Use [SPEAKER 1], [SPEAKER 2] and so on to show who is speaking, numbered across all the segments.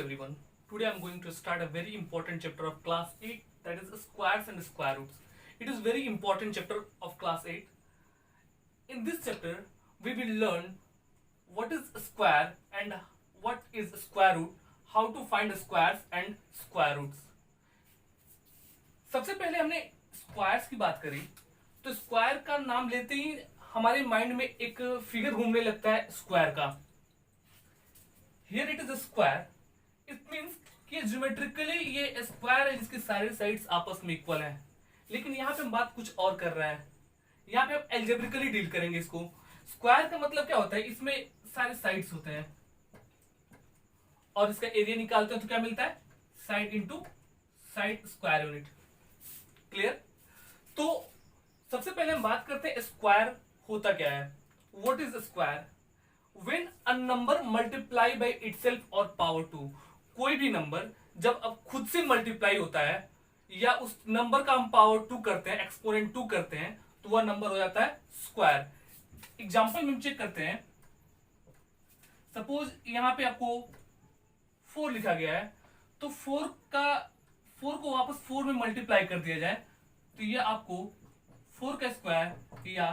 [SPEAKER 1] everyone. Today I am going to start a very important chapter of class 8, that is squares and square roots. It is very important chapter of class 8. In this chapter we will learn what is a square and what is a square root, how to find squares and square roots. सबसे पहले हमने squares की बात करी, तो square का नाम लेते ही हमारे माइंड में एक फिगर घूमने लगता है स्क्वायर का. Here it is a square. It means कि ज्योमेट्रिकली ये स्क्वायर है जिसकी सारी साइड्स आपस में इक्वल हैं. लेकिन यहाँ पे हम बात कुछ और कर रहे हैं. यहाँ पे हम एल्जेब्रिकली डील करेंगे इसको. स्क्वायर का मतलब क्या होता है, इसमें सारे साइड्स होते हैं और इसका एरिया निकालते हैं तो क्या मिलता है, side into side square unit. Clear. तो सबसे पहले हम बात करते हैं स्क्वायर होता क्या है. What is square? When a number multiply by itself और पावर 2. कोई भी नंबर जब अब खुद से मल्टीप्लाई होता है या उस नंबर का हम पावर 2 करते हैं, एक्सपोनेंट 2 करते हैं, तो वह नंबर हो जाता है स्क्वायर. एग्जांपल में हम चेक करते हैं. सपोज यहां पे आपको 4 लिखा गया है, तो 4 को वापस 4 में मल्टीप्लाई कर दिया जाए तो ये आपको 4 का स्क्वायर या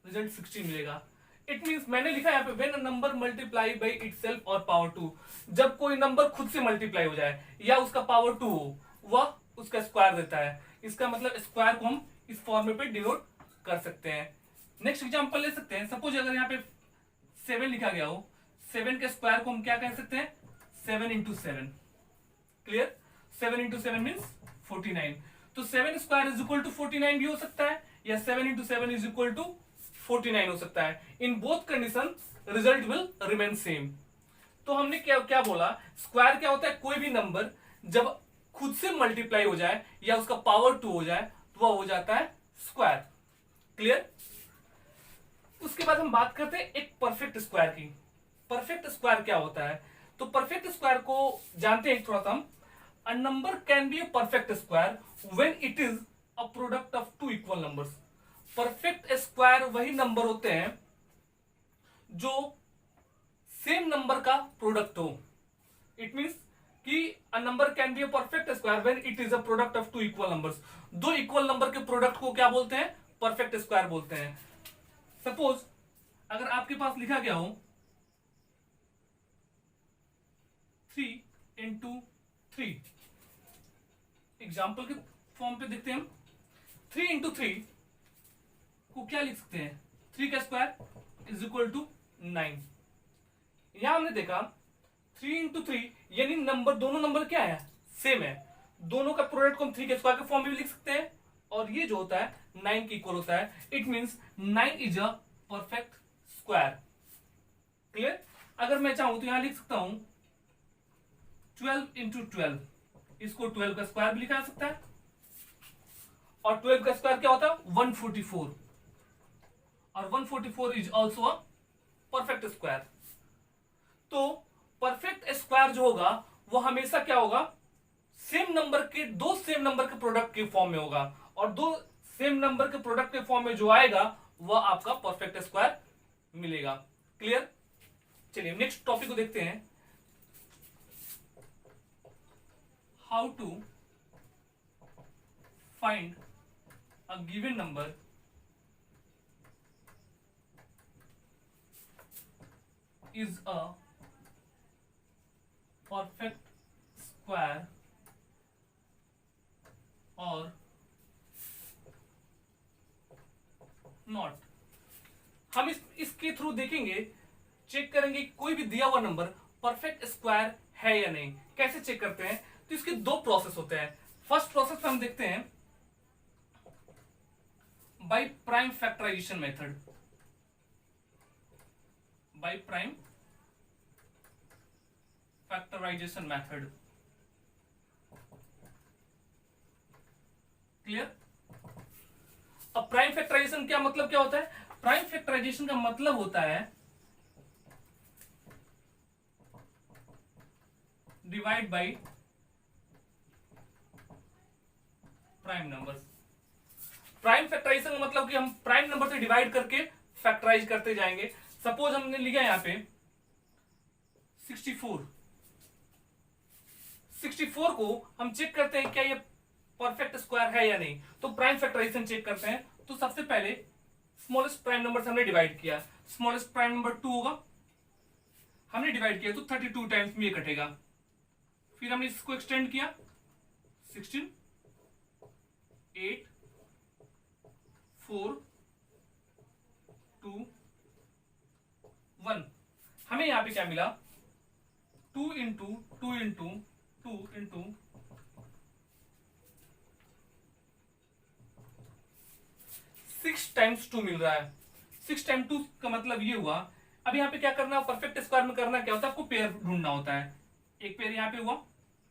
[SPEAKER 1] रिजल्ट 16 मिलेगा. इट मींस मैंने लिखा है यहाँ पे when a number multiply by itself और पावर 2. जब कोई नंबर खुद से मल्टीप्लाई हो जाए या उसका पावर 2 हो, वह उसका स्क्वायर देता है. इसका मतलब स्क्वायर को हम इस फॉर्म पे डिनोट कर सकते हैं. नेक्स्ट एग्जांपल ले सकते हैं. सपोज अगर यहाँ पे 7 लिखा गया हो, 7 के स्क्वायर को हम क्या कह सकते हैं, 7 इंटू 7. क्लियर. 7 into 7 means 49. तो 7 स्क्वायर इज इक्वल टू 49 भी हो सकता है या 7 इंटू 7 इज इक्वल टू 49 हो सकता है. In both condition result will remain same. तो हमने क्या बोला, स्क्वायर क्या होता है, कोई भी नंबर जब खुद से मल्टीप्लाई हो जाए या उसका पावर 2 हो जाए तो वह हो जाता है स्क्वायर. क्लियर. उसके बाद हम बात करते हैं एक परफेक्ट स्क्वायर की. परफेक्ट स्क्वायर क्या होता है, तो परफेक्ट स्क्वायर को जानते हैं थोड़ा सा हम. A number can be a perfect square when it is a product of two equal numbers. Perfect square वही नंबर होते हैं जो सेम नंबर का प्रोडक्ट हो. इट मींस कि a number can be a perfect square when it is a product of two equal numbers. दो equal number के product को क्या बोलते हैं, परफेक्ट स्क्वायर बोलते हैं. सपोज अगर आपके पास लिखा गया हो 3 इंटू 3. एग्जाम्पल के फॉर्म पे देखते हैं हम. 3 इंटू 3 को क्या लिख सकते हैं, 3 का स्क्वायर इज इक्वल टू 9. यहां हमने देखा 3 इंटू 3 यानी नंबर, दोनों नंबर क्या है, सेम है. दोनों का प्रोडक्ट को हम 3 के स्क्वायर के फॉर्म में भी लिख सकते हैं और ये जो होता है 9 के इक्वल होता है. It means 9 is a perfect square. Clear. अगर मैं चाहूं तो यहां लिख सकता हूं 12 इंटू 12. इसको 12 का स्क्वायर भी लिखा जा सकता है और 12 का स्क्वायर क्या होता है, 144. और 144 is also a perfect square. तो परफेक्ट स्क्वायर जो होगा वो हमेशा क्या होगा, सेम नंबर के, दो सेम नंबर के प्रोडक्ट के फॉर्म में होगा और दो सेम नंबर के प्रोडक्ट के फॉर्म में जो आएगा वह आपका परफेक्ट स्क्वायर मिलेगा. क्लियर. चलिए नेक्स्ट टॉपिक को देखते हैं. How to find a given number is a perfect square or not. हम इसके थ्रू देखेंगे, चेक करेंगे कोई भी दिया हुआ नंबर परफेक्ट स्क्वायर है या नहीं. कैसे चेक करते हैं, तो इसके दो प्रोसेस होते हैं. फर्स्ट प्रोसेस पे हम देखते हैं by prime factorisation method. By prime factorisation method. Clear. अब प्राइम फैक्टराइजेशन क्या मतलब क्या होता है, प्राइम फैक्टराइजेशन का मतलब होता है divide by prime numbers. Prime factorisation का मतलब कि हम प्राइम नंबर से डिवाइड करके फैक्टराइज करते जाएंगे. सपोज हमने लिखा यहां पे 64 64 को हम चेक करते हैं क्या ये परफेक्ट स्क्वायर है या नहीं। तो प्राइम फैक्टराइजेशन चेक करते हैं। तो सबसे पहले स्मॉलेस्ट प्राइम नंबर से हमने डिवाइड किया, स्मॉलेस्ट प्राइम नंबर 2 होगा, हमने डिवाइड किया तो 32 टाइम्स में ये कटेगा। फिर हमने इसको एक्सटेंड किया, 16, 8, 4, 2, 1। हमें यहां पे क्या मिला, 2 इंटू 2 इंटू 2 इंटू 6 टाइम्स 2 मिल रहा है। 6 टाइम 2 का मतलब ये हुआ। अब यहाँ पे क्या करना है, परफेक्ट स्क्वायर में करना क्या होता है, आपको पेयर ढूंढना होता है। एक पेयर यहाँ पे हुआ,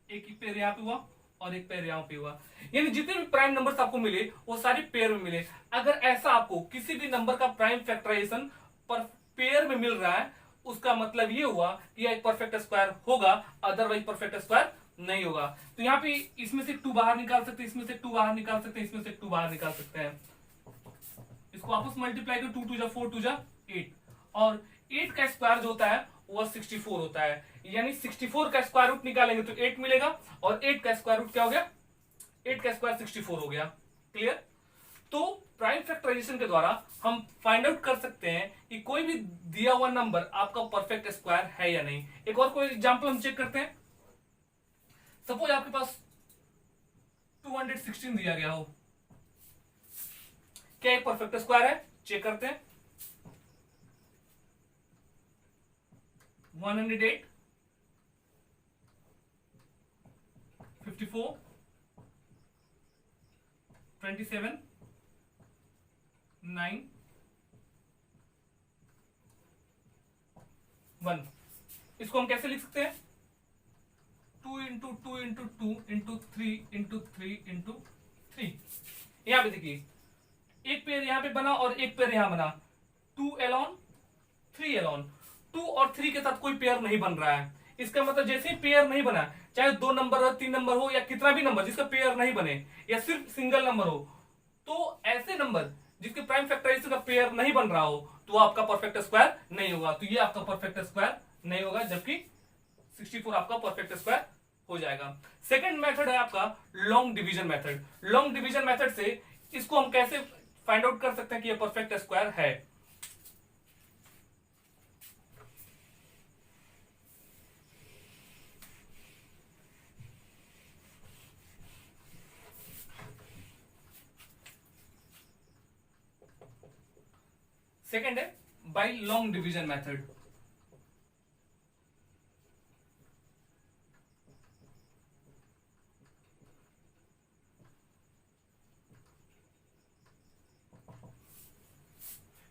[SPEAKER 1] एक पेयर यहाँ पे हुआ और एक पेयर यहाँ पे हुआ, यानी जितने भी प्राइम नंबर्स आपको मिले वो सारे पेयर में मिले। अगर ऐसा आपको किसी भी नंबर का प्राइम फैक्टराइजेशन पर पेयर में मिल रहा है, उसका मतलब ये हुआ कि यह एक परफेक्ट स्क्वायर होगा, अदरवाइज परफेक्ट स्क्वायर नहीं होगा। तो यहाँ पे इसमें से 2 बाहर निकाल सकते हैं, इसमें से 2 बाहर निकाल सकते हैं, इसमें से 2 बाहर निकाल सकते हैं। इसको आपस मल्टीप्लाई करो, 2 2 जा 4 2 जा 8, और 8 का स्क्वायर जो होता है वह 64 होता है। यानी 64 का स्क्वायर रूट निकालेंगे तो 8 मिलेगा, और 8 का स्क्वायर रूट क्या हो गया, 8 का स्क्वायर 64 हो गया। क्लियर। तो प्राइम फैक्टराइजेशन के द्वारा हम फाइंड आउट कर सकते हैं कि कोई भी दिया हुआ नंबर आपका परफेक्ट स्क्वायर है या नहीं। एक और कोई एग्जांपल हम चेक करते हैं। सपोज आपके पास 216 दिया गया हो, क्या एक परफेक्ट स्क्वायर है, चेक करते हैं। 108, 54, 27, 9, 1। इसको हम कैसे लिख सकते हैं, 2 into 2 into 2 into 3 into 3 into 3। यहां पे देखिए एक पेयर यहां पे बना और एक पेयर यहां बना, 2 एलॉन 3 एलॉन। 2 और 3 के साथ कोई पेयर नहीं बन रहा है। इसका मतलब जैसे ही पेयर नहीं बना, चाहे 2 नंबर हो, 3 नंबर हो, या कितना भी नंबर जिसका पेयर नहीं बने, या सिर्फ सिंगल नंबर हो, तो ऐसे नंबर जिसके प्राइम फैक्टराइजेशन का पेयर नहीं बन रहा हो, तो आपका परफेक्ट स्क्वायर नहीं होगा। तो ये आपका परफेक्ट स्क्वायर नहीं होगा, जबकि 64 आपका परफेक्ट स्क्वायर हो जाएगा। सेकंड मेथड है आपका long division method. Long division method से इसको हम कैसे फाइंड आउट कर सकते हैं कि ये परफेक्ट स्क्वायर है। सेकंड है by long division method.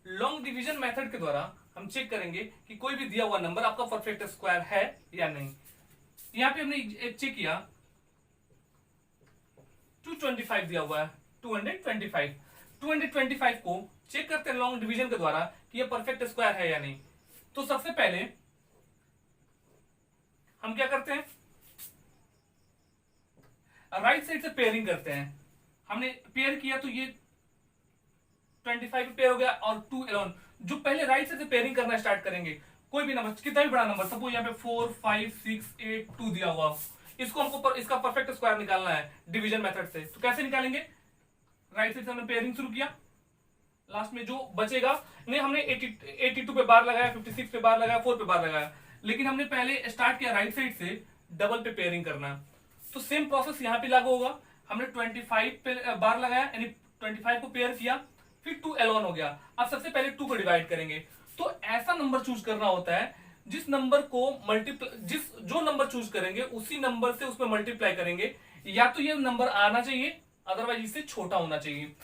[SPEAKER 1] Long division method के द्वारा हम चेक करेंगे कि कोई भी दिया हुआ नंबर आपका परफेक्ट स्क्वायर है या नहीं। यहां पे हमने एक चेक किया, 225 दिया हुआ है, 225। 225 को चेक करते हैं लॉन्ग डिवीजन के द्वारा कि यह परफेक्ट स्क्वायर है या नहीं। तो सबसे पहले हम क्या करते हैं, राइट साइड से पेयरिंग करते हैं। हमने पेयर किया तो ये 25 पेयर हो गया, और 2 एलोन। जो पहले राइट साइड से पेयरिंग करना स्टार्ट करेंगे, कोई भी नंबर, कितना भी बड़ा नंबर, सपोज यहाँ पे 4 5 6 8 2 दिया हुआ, इसको हमको इसका परफेक्ट स्क्वायर निकालना है डिवीजन मेथड से। तो कैसे निकालेंगे, राइट साइड से हमने पेयरिंग शुरू किया, लास्ट में जो बचेगा, नहीं हमने 82 पे बार लगाया, 56 पे बार लगाया, 4 पे बार लगाया, लेकिन हमने पहले स्टार्ट किया राइट साइड से डबल पे पेयरिंग करना। तो सेम प्रोसेस यहां पे लागू होगा। हमने 25 पे बार लगाया, यानी 25 को पेयर किया, फिर 2 एलोन हो गया। अब सबसे पहले 2 को डिवाइड करेंगे। तो ऐसा नंबर चूज करना होता है जिस नंबर को मल्टीप्लाई, जो नंबर चूज करेंगे उसी नंबर से उसमें मल्टीप्लाई करेंगे, या तो ये नंबर आना चाहिए, अदरवाइज इससे छोटा होना चाहिए।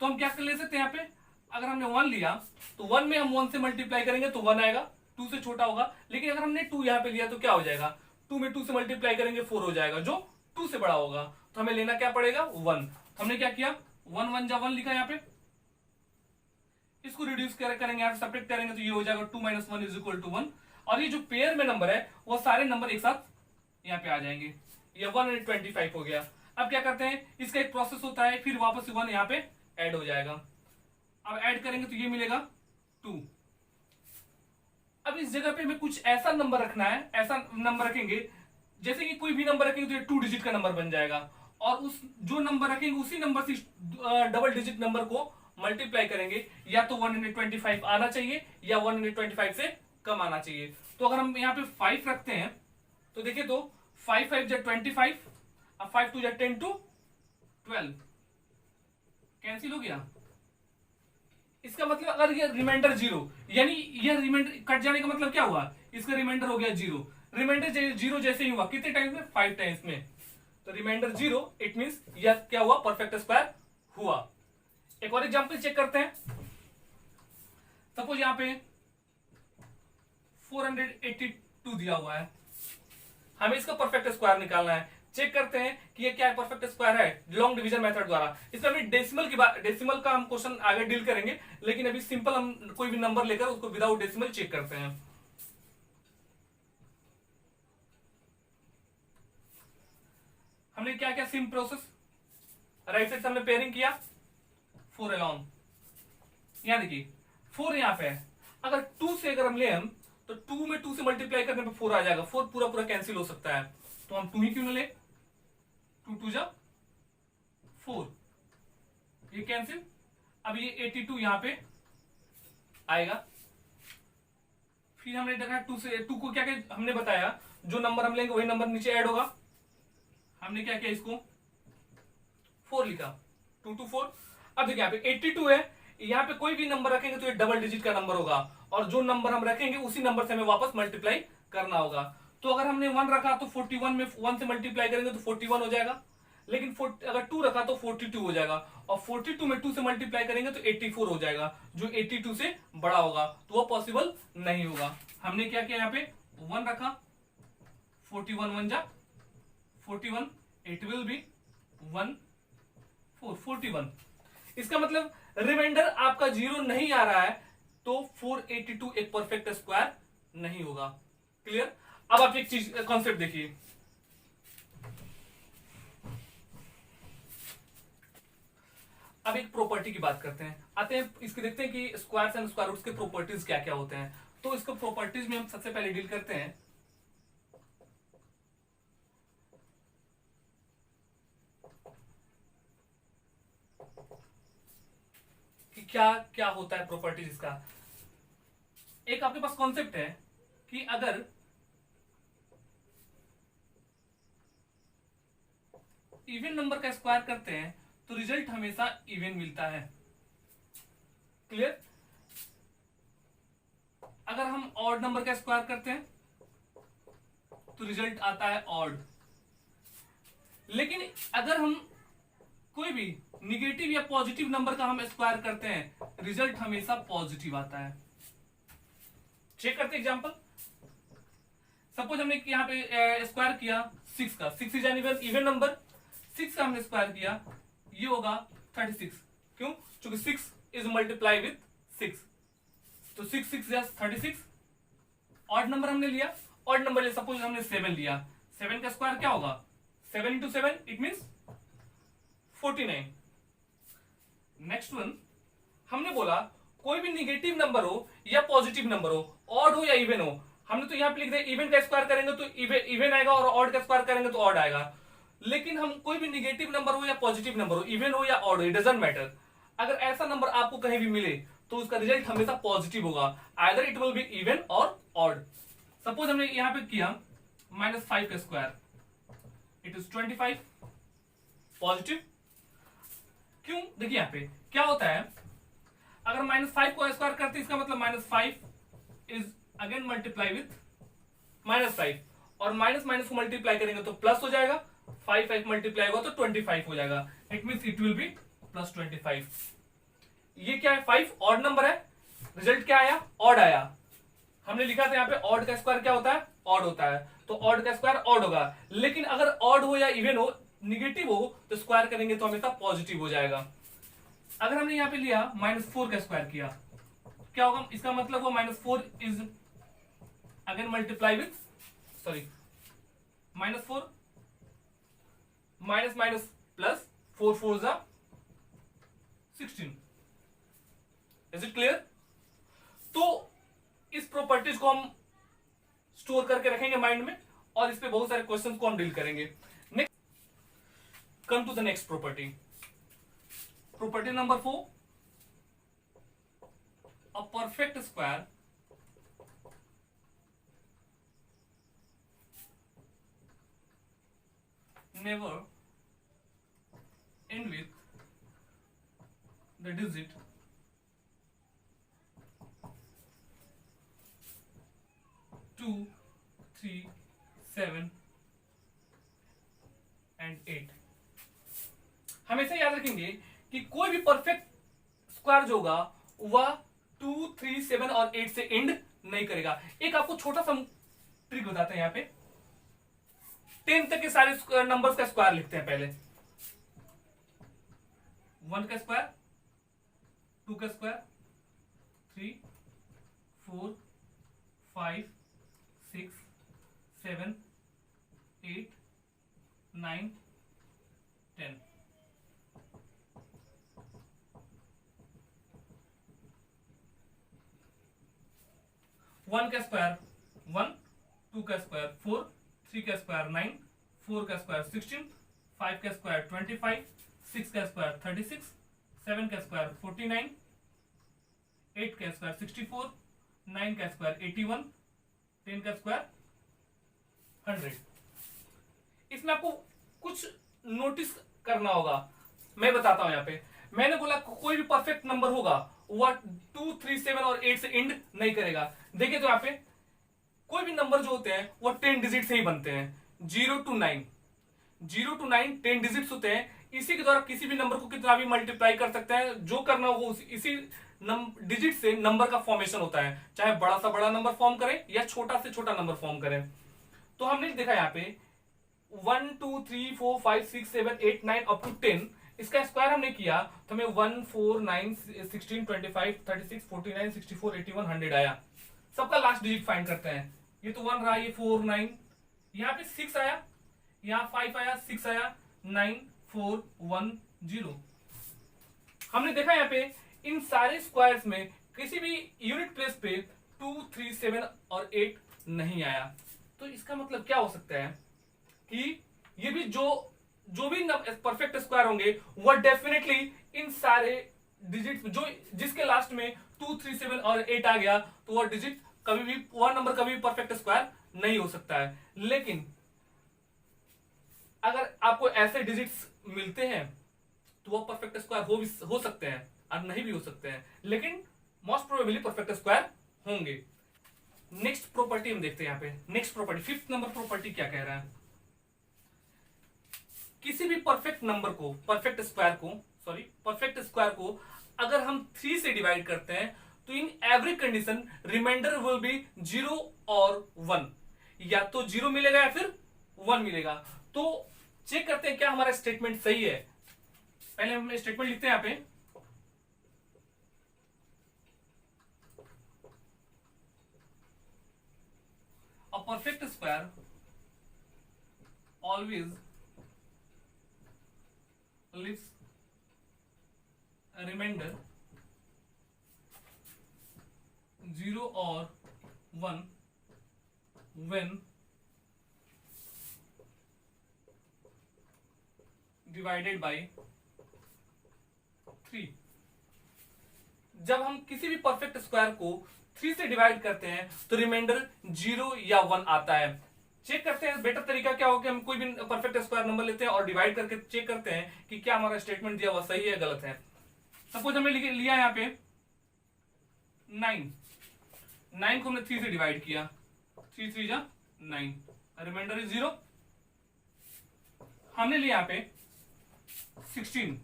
[SPEAKER 1] तो हम क्या कर ले सकते हैं, यहाँ पे अगर हमने 1 लिया तो 1 में हम 1 से मल्टीप्लाई करेंगे तो 1 आएगा, 2 से छोटा होगा। लेकिन अगर हमने 2 यहाँ पे लिया तो क्या हो जाएगा, 2 में 2 से मल्टीप्लाई करेंगे 4 हो जाएगा, जो 2 से बड़ा होगा। तो हमें लेना क्या पड़ेगा, 1। हमने क्या किया, 1 1 जा 1 लिखा यहाँ पे, इसको रिड्यूस करेंगे, यहाँ सेपरेट करेंगे तो ये हो जाएगा 2 - 1 = 1। और ये जो पेयर में नंबर है वो सारे नंबर एक साथ यहाँ पे आ जाएंगे। ये 125 हो गया। अब क्या करते हैं, इसका एक प्रोसेस होता है, फिर वापस 1 यहाँ पे ऐड हो जाएगा। अब ऐड करेंगे तो ये मिलेगा 2। अब इस जगह पे हमें कुछ ऐसा नंबर रखना है, ऐसा नंबर रखेंगे जैसे कि कोई भी नंबर रखेंगे तो ये 2 डिजिट का नंबर बन जाएगा, और उस जो नंबर रखेंगे उसी नंबर से डबल डिजिट नंबर को मल्टीप्लाई करेंगे, या तो 125 आना चाहिए या 125 से कम आना चाहिए। तो अगर हम यहाँ पे 5 रखते हैं तो देखिए, तो 5 5 जा 25, अब 5 2 जा 10 टू 12, कैंसिल हो गया। इसका मतलब अगर ये रिमाइंडर 0, यानी यह रिमाइंडर कट जाने का मतलब क्या हुआ, इसका रिमाइंडर हो गया 0। रिमाइंडर 0 जैसे ही हुआ, कितने टाइम्स में, 5 टाइम्स में, तो रिमाइंडर 0, इट मींस यह क्या हुआ, परफेक्ट स्क्वायर हुआ। एक और एग्जांपल चेक करते हैं। सपोज यहां पे 482 दिया हुआ है, हमें इसका परफेक्ट स्क्वायर निकालना है। चेक करते हैं कि ये क्या है, परफेक्ट स्क्वायर है लॉन्ग डिवीजन मेथड द्वारा। इसमें अभी डेसिमल का हम क्वेश्चन आगे डील करेंगे, लेकिन अभी सिंपल हम कोई भी नंबर लेकर उसको विदाउट डेसिमल चेक करते हैं। हमने क्या क्या सिम प्रोसेस, राइट साइड से हमने पेयरिंग किया 4 अलोंग, यहां देखिए 4 यहां पे है। अगर 2 से अगर हम ले हम, तो 2 में 2 से मल्टीप्लाई करने पे 4 आ जाएगा, 4 पूरा पूरा कैंसिल हो सकता है, तो हम 2 ही क्यों ना ले, 2 2 जा 4, ये कैंसिल। अब ये 82 यहां पे आएगा। फिर हमने देखा 2 से 2 को क्या क्या हमने बताया, जो नंबर हम लेंगे वही नंबर नीचे ऐड होगा। हमने क्या किया, इसको 4 लिखा, 2 2 4। अब देखिए यहाँ पे 82 है, यहाँ पे कोई भी नंबर रखेंगे तो ये डबल डिजिट का नंबर होगा, और जो नंबर हम रखेंगे उसी नंबर से हमें वापस मल्टीप्लाई करना होगा। तो अगर हमने 1 रखा तो 41 में 1 से मल्टीप्लाई करेंगे तो 41 हो जाएगा, लेकिन अगर 2 रखा तो 42 हो जाएगा, और 42 में 2 से मल्टीप्लाई करेंगे तो 84 हो जाएगा, जो 82 से बड़ा होगा, तो वो पॉसिबल नहीं होगा। हमने क्या किया, यहाँ पे 1 रखा, 41 1 जा 41, इट विल बी 1 4 41। इसका मतलब रिमाइंडर आपका 0 नहीं आ रहा है, तो 482 एक परफेक्ट स्क्वायर नहीं होगा। क्लियर। अब आप एक चीज कॉन्सेप्ट देखिए, अब एक प्रॉपर्टी की बात करते हैं, आते हैं इसके, देखते हैं कि स्क्वायर्स एंड स्क्वायर रूट्स के प्रॉपर्टीज क्या क्या होते हैं। तो इसको प्रॉपर्टीज में हम सबसे पहले डील करते हैं कि क्या क्या होता है प्रॉपर्टीज इसका। एक आपके पास कॉन्सेप्ट है कि अगर इवन नंबर का स्क्वायर करते हैं तो रिजल्ट हमेशा इवन मिलता है। क्लियर। अगर हम ऑड नंबर का स्क्वायर करते हैं तो रिजल्ट आता है ऑड, लेकिन अगर हम कोई भी निगेटिव या पॉजिटिव नंबर का हम स्क्वायर करते हैं, रिजल्ट हमेशा पॉजिटिव आता है। चेक करते एग्जांपल। सपोज हमने यहां पे स्क्वायर किया 6 का, 6 इज एन इवन नंबर, 6 का हमने स्क्वायर किया, ये होगा 36। क्यों? क्योंकि 6 इज मल्टीप्लाई विथ 6, तो 6 6 या 36। ऑड नंबर हमने लिया, ऑड नंबर लिया, सपोज हमने 7 लिया, 7 का स्क्वायर क्या होगा, 7 into 7 it means 49। Next one, हमने बोला कोई भी निगेटिव नंबर हो या पॉजिटिव नंबर हो, ऑड हो या इवन हो, हमने तो यहां पे लिख दिया इवन का स्क्वायर करेंगे तो इवन आएगा और ऑड का स्क्वायर करेंगे तो ऑड आएगा। लेकिन हम कोई भी निगेटिव नंबर हो या पॉजिटिव नंबर हो, इवन हो या ऑड हो, इट डजंट मैटर, अगर ऐसा नंबर आपको कहीं भी मिले तो उसका रिजल्ट हमेशा पॉजिटिव होगा, either it will be even और ऑड। सपोज हमने यहां पे किया -5 का स्क्वायर, इट इज 25, पॉजिटिव। क्यों? देखिए यहां पे क्या होता है, अगर -5 को स्क्वायर करते हैं इसका मतलब -5 इज अगेन मल्टीप्लाई विथ -5, और माइनस माइनस को मल्टीप्लाई करेंगे तो प्लस हो जाएगा, 5 5 मल्टीप्लाई होगा तो 25 हो जाएगा, it means it will be +25। ये क्या है, 5 ऑड नंबर है, रिजल्ट क्या आया, ऑड आया। हमने लिखा था यहाँ पे ऑड का स्क्वायर क्या होता है, ऑड होता है, तो ऑड का स्क्वायर ऑड होगा। लेकिन अगर ऑड हो या इवन हो, निगेटिव हो, तो स्क्वायर करेंगे तो हमेशा पॉजिटिव हो जाएगा। अगर हमने यहाँ पे लिया -4 का स्क्वायर किया, क्या होगा, इसका मतलब वो -4 is again multiply with, sorry -4 minus minus plus 4 4 जा 16। Is it clear? तो इस प्रॉपर्टीज को हम स्टोर करके रखेंगे माइंड में, और इस पे बहुत सारे क्वेश्चंस को हम डील करेंगे। Next come to the next property, property number 4, a perfect square never end with the digit 2, 3, 7 and 8। हमेशा याद रखेंगे कि कोई भी परफेक्ट स्क्वायर जो होगा वह 2, 3, 7 और 8 से एंड नहीं करेगा। एक आपको छोटा सा ट्रिक बताते हैं, यहाँ पे 10 तक के सारे नंबर्स का स्क्वायर लिखते हैं पहले। 1 का स्क्वायर, 2 का स्क्वायर, 3, 4, 5, 6, 7, 8, 9, 10। वन का स्क्वायर 1, 2 का स्क्वायर 4, 3 का स्क्वायर 9, 4 का स्क्वायर 16, 5 का स्क्वायर 25, 6 का स्क्वायर 36, 7 का स्क्वायर 49, 8 का स्क्वायर 64, 9 का स्क्वायर 81, 10 का स्क्वायर 100। इसमें आपको कुछ नोटिस करना होगा, मैं बताता हूं। यहाँ पे मैंने बोला कोई भी परफेक्ट नंबर होगा वह 2, 3, 7 और 8 से एंड नहीं करेगा। देखिए तो यहाँ पे कोई भी नंबर जो होते हैं वो 10 डिजिट से ही बनते हैं। 0 to 9, 0 to 9 10 डिजिट्स होते हैं। इसी के द्वारा किसी भी नंबर को कितना भी मल्टीप्लाई कर सकते हैं। जो करना हो इसी डिजिट से नंबर का फॉर्मेशन होता है, चाहे बड़ा सा बड़ा नंबर फॉर्म करें या छोटा से छोटा नंबर फॉर्म करें। तो हमने देखा यहाँ पे 1, 2, 3, 4, 5, 6, 7, 8, 9 अप टू 10, इसका स्क्वायर हमने किया तो हमें 1, 4, 9, 16, 25, 36, 49, 64, 81, 100 आया। सबका लास्ट डिजिट फाइंड करते हैं। ये तो 1 रहा, ये 4, 9, यहाँ पे 6 आया, यहाँ 5 आया, 6 आया, 9, 4, 1, 0। हमने देखा यहाँ पे इन सारे स्क्वायर्स में किसी भी यूनिट प्लेस पे 2, 3, 7 और 8 नहीं आया। तो इसका मतलब क्या हो सकता है कि ये भी जो भी परफेक्ट स्क्वायर होंगे वह डेफिनेटली इन सारे डिजिट जो जिसके लास्ट में 2, 3, 7 और 8 आ गया तो वह डिजिट कभी भी, वह नंबर कभी भी परफेक्ट स्क्वायर नहीं हो सकता है। लेकिन अगर आपको ऐसे डिजिट्स मिलते हैं तो वह परफेक्ट स्क्वायर हो सकते हैं और नहीं भी हो सकते हैं, लेकिन मोस्ट प्रोबेबली परफेक्ट स्क्वायर होंगे। नेक्स्ट प्रॉपर्टी हम देखते हैं यहाँ पे। Next property, 5th number property क्या कह रहा है? किसी भी परफेक्ट नंबर को, परफेक्ट स्क्वायर को अगर हम 3 से डिवाइड करते हैं तो in every condition remainder will be 0 और 1, या तो 0 मिलेगा या फिर 1 मिलेगा। तो चेक करते हैं क्या हमारा स्टेटमेंट सही है। पहले हम स्टेटमेंट लिखते हैं यहाँ पे, अ perfect square always leaves a remainder 0 or 1 when divided by 3। जब हम किसी भी परफेक्ट स्क्वायर को 3 से डिवाइड करते हैं तो रिमाइंडर 0 या 1 आता है। चेक करते हैं बेटर तरीका क्या होगा, हम कोई भी परफेक्ट स्क्वायर नंबर लेते हैं और डिवाइड करके चेक करते हैं कि क्या हमारा स्टेटमेंट दिया हुआ सही है गलत है। सपोज हमने लिया यहाँ पे 9 को हमने 3 से डिवाइड किया, 3 3 जा 9, रिमाइंडर इज 0। हमने लिया यहाँ पे 16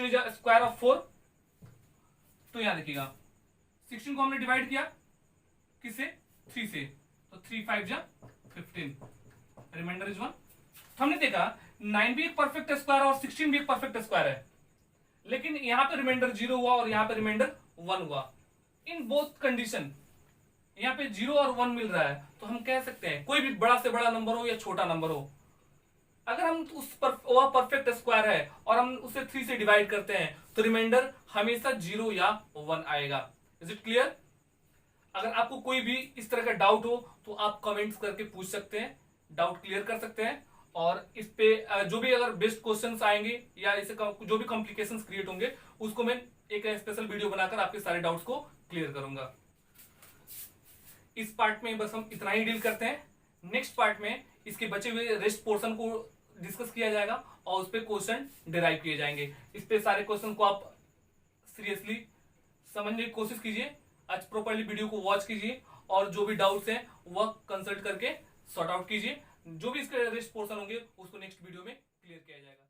[SPEAKER 1] इज स्क्वायर ऑफ 4, तो यहां देखिएगा 16 को हमने डिवाइड किया किससे? 3 से, तो 3 5 जा 15, रिमाइंडर इज 1। तो हमने देखा 9 भी एक परफेक्ट स्क्वायर और 16 भी एक परफेक्ट स्क्वायर है, लेकिन यहां पे रिमाइंडर 0 हुआ और यहां पे रिमाइंडर 1 हुआ। इन बोथ कंडीशन यहां पे 0 और 1 मिल रहा है, तो हम कह सकते हैं कोई भी बड़ा से बड़ा नंबर हो या छोटा नंबर हो, अगर हम वह परफेक्ट स्क्वायर है और हम उसे 3 से डिवाइड करते हैं तो रिमाइंडर हमेशा 0 या 1 आएगा। Is it clear? अगर आपको कोई भी इस तरह का डाउट हो तो आप कमेंट्स करके पूछ सकते हैं, डाउट क्लियर कर सकते हैं। और इस पे जो भी अगर बेस्ट क्वेश्चंस आएंगे या इसे जो भी कॉम्प्लिकेशंस क्रिएट होंगे उसको मैं एक स्पेशल वीडियो बनाकर आपके सारे डाउट्स को क्लियर करूंगा। इस पार्ट में बस हम इतना ही डील करते हैं। नेक्स्ट पार्ट में इसके बचे हुए रेस्ट पोर्शन को डिस्कस किया जाएगा और उस पर क्वेश्चन डिराइव किए जाएंगे। इस पे सारे क्वेश्चन को आप सीरियसली समझने की कोशिश कीजिए, आज प्रॉपरली वीडियो को वॉच कीजिए और जो भी डाउट्स हैं वह कंसल्ट करके सॉर्ट आउट कीजिए। जो भी इसके रेस्ट पोर्शन होंगे उसको नेक्स्ट वीडियो में क्लियर किया जाएगा।